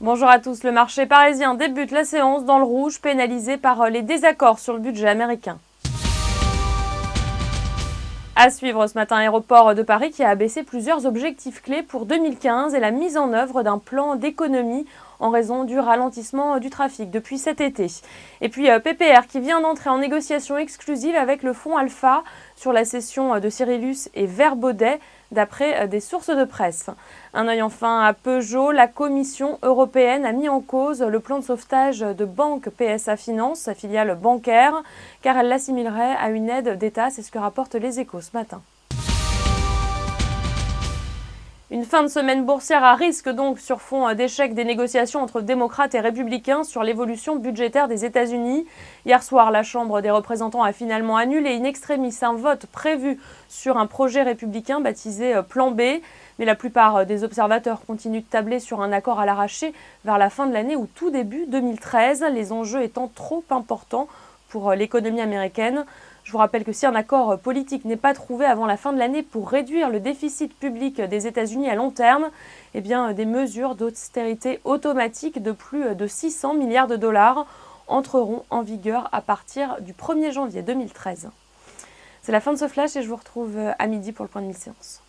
Bonjour à tous, le marché parisien débute la séance dans le rouge, pénalisé par les désaccords sur le budget américain. À suivre ce matin, Aéroport de Paris qui a abaissé plusieurs objectifs clés pour 2015 et la mise en œuvre d'un plan d'économie en raison du ralentissement du trafic depuis cet été. Et puis PPR qui vient d'entrer en négociation exclusive avec le fonds Alpha sur la cession de Cyrillus et Verbaudet, d'après des sources de presse. Un œil enfin à Peugeot, la Commission européenne a mis en cause le plan de sauvetage de Banque PSA Finance, sa filiale bancaire, car elle l'assimilerait à une aide d'État, c'est ce que rapportent les Échos ce matin. Une fin de semaine boursière à risque donc sur fond d'échec des négociations entre démocrates et républicains sur l'évolution budgétaire des États-Unis. Hier soir, la Chambre des représentants a finalement annulé in extremis un vote prévu sur un projet républicain baptisé Plan B. Mais la plupart des observateurs continuent de tabler sur un accord à l'arraché vers la fin de l'année ou tout début 2013, les enjeux étant trop importants pour l'économie américaine. Je vous rappelle que si un accord politique n'est pas trouvé avant la fin de l'année pour réduire le déficit public des États-Unis à long terme, eh bien, des mesures d'austérité automatique de plus de 600 milliards de dollars entreront en vigueur à partir du 1er janvier 2013. C'est la fin de ce flash et je vous retrouve à midi pour le point de mi-séance.